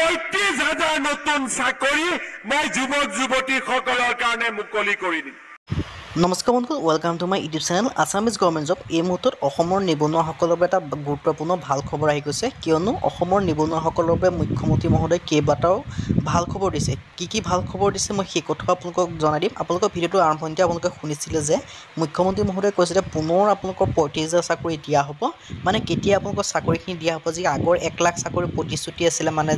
35,000 নতুন চাকৰি মই যুৱক যুৱতীসকলৰ কাৰণে মুকলি কৰি দিম। নমস্কাৰ বন্ধু, welcome to my YouTube channel Assamese government job. এই মুহূৰ্তত অসমৰ নিবনুৱাসকলৰ বাবে এটা গুৰুত্বপূৰ্ণ ভাল খবৰ আহি গৈছে, কিয়নো অসমৰ নিবনুৱাসকলৰ বাবে মুখ্যমন্ত্ৰী মহোদয়ে কেইবাটাও ভাল খবৰ দিছে। কি ভাল খবৰ দিছে মই সেই কথা আপোনালোকক জনাই দিম। আপোনালোকৰ ভিডিঅ'টো আৰম্ভণিতে আপোনালোকে শুনিছিলে যে মুখ্যমন্ত্ৰী মহোদয়ে কৈছে যে পুনৰ আপোনালোকৰ 35,000 চাকৰি দিয়া হ'ব। মানে কেতিয়া আপোনালোকৰ চাকৰিখিনি দিয়া হ'ব, যি আগৰ 1 লাখ চাকৰি প্ৰতিশ্ৰুতি আছিলে, মানে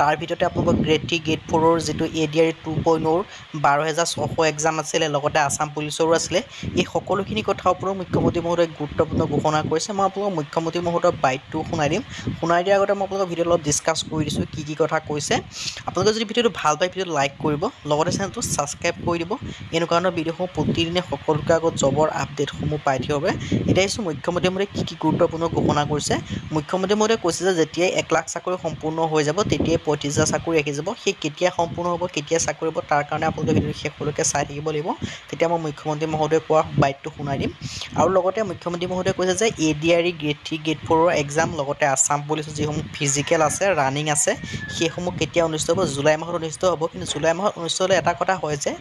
তাৰ ভিতৰতে আপোনালোকৰ গ্ৰেড 3 গ্ৰেড 4ৰ যিটো ADR 2.0ৰ 12,600 এক্সাম আছিলে, লগতে আছাম পুলিচৰো আছিলে। এই সকলোখিনি কথাৰ ওপৰত মুখ্যমন্ত্ৰী মহোদয়ে গুৰুত্বপূৰ্ণ ঘোষণা কৰিছে। মই আপোনালোকক মুখ্যমন্ত্ৰী মহোদয়ৰ বাইটটো শুনাই দিম। শুনাই দিয়াৰ আগতে মই আপোনালোকৰ ভিডিঅ'ত অলপ ডিছকাছ কৰি দিছোঁ কি কথা কৈছে। আপোনালোকে যদি ভিডিঅ'টো ভাল পায় ভিডিঅ'টো লাইক কৰিব, লগতে চেনেলটো ছাবস্ক্ৰাইব কৰি দিব। এনেকুৱা ধৰণৰ ভিডিঅ'সমূহ প্ৰতিদিনে সকলোকে আগত জবৰ আপডেটসমূহ পাই থাকিব বাবে। এতিয়া আহিছোঁ মুখ্যমন্ত্ৰী মহোদয়ে কি গুৰুত্বপূৰ্ণ ঘোষণা কৰিছে। মুখ্যমন্ত্ৰী মহোদয়ে কৈছে যে যেতিয়াই 1 লাখ চাকৰি সম্পূৰ্ণ হৈ যাব তেতিয়াই 35,000 চাকৰি আহি যাব। সেই কেতিয়া সম্পূৰ্ণ হ'ব, কেতিয়া চাকৰি হ'ব, তাৰ কাৰণে আপোনালোকে ভিডিঅ'টো শেষলৈকে চাই থাকিব লাগিব। তেতিয়া মই মুখ্যমন্ত্ৰী মহোদয়ে কোৱা বাইটটো শুনাই দিম। আৰু লগতে মুখ্যমন্ত্ৰী মহোদয়ে কৈছে যে ADR গ্ৰেড 3 গ্ৰেড 4ৰ এক্সাম, লগতে আছাম পুলিচৰ যিসমূহ ফিজিকেল আছে, ৰানিং আছে, সেইসমূহ কেতিয়া অনুষ্ঠিত হ'ব, জুলাই মাহত অনুষ্ঠিত হ'ব। কিন্তু জুলাই মাহত অনুষ্ঠিত হ'লে এটা কথা হয় যে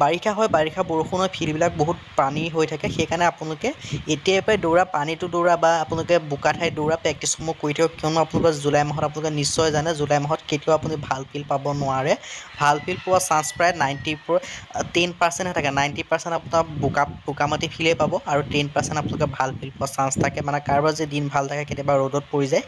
বাৰিষা হয়, বাৰিষা বৰষুণ হয়, ফিল্ডবিলাক বহুত পানী হৈ থাকে। সেইকাৰণে আপোনালোকে এতিয়াৰ পৰাই দৌৰা, পানীটো দৌৰা বা আপোনালোকে বোকা ঠাইত দৌৰা প্ৰেক্টিছসমূহ কৰি থাকক, কিয়নো আপোনালোকৰ জুলাই মাহত আপোনালোকে নিশ্চয় জানে জুলাই মাহত কেতিয়াও আপুনি ভাল ফিল্ড পাব নোৱাৰে। ভাল ফিল্ড পোৱা চান্স প্ৰায় 10% থাকে। 90% আপোনাৰ বোকা মাটি ফিল্ডে পাব আৰু 10% আপোনালোকে ভাল ফিল্ড পোৱা চান্স থাকে। মানে কাৰোবাৰ যদি দিন ভাল থাকে কেতিয়াবা ৰ'দত পৰি যায়,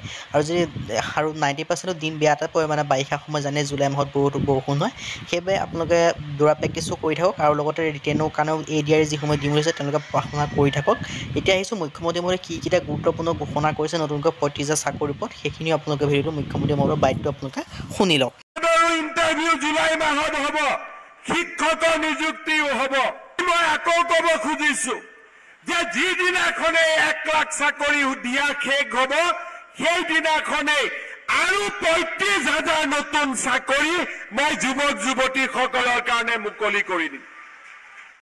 আৰু 90% দিন বেয়াতে পৰে, মানে বাৰিষা সময় জানে জুলাই মাহত বহুতো বৰষুণ হয়। সেইবাবে আপোনালোকে দৌৰা প্ৰেক্টিছো কৰি থাকক আৰু লগতে ৰিটেনৰ কাৰণেও ADR যিসমূহ দিম হৈছে তেওঁলোকে পঢ়া-শুনা কৰি থাকক। এতিয়া আহিছোঁ মুখ্যমন্ত্ৰী মহোদয়ে কেইটা গুৰুত্বপূৰ্ণ ঘোষণা কৰিছে নতুনকৈ 35,000 চাকৰিৰ ওপৰত। সেইখিনি আপোনালোকে ভিডিঅ'টো মুখ্যমন্ত্ৰী মহোদয়ৰ বাইটটো আপোনালোকে শুনি লওক। ইণ্টাৰভিউ জুলাই মাহত হ'ব, শিক্ষকৰ নিযুক্তিও হ'ব। মই আকৌ ক'ব খুজিছোঁ যে যিদিনাখনে 1 লাখ চাকৰি দিয়া শেষ হ'ব, সেইদিনাখনেই আৰু 35,000 নতুন চাকৰি মই যুৱক যুৱতীসকলৰ কাৰণে মুকলি কৰি দিম।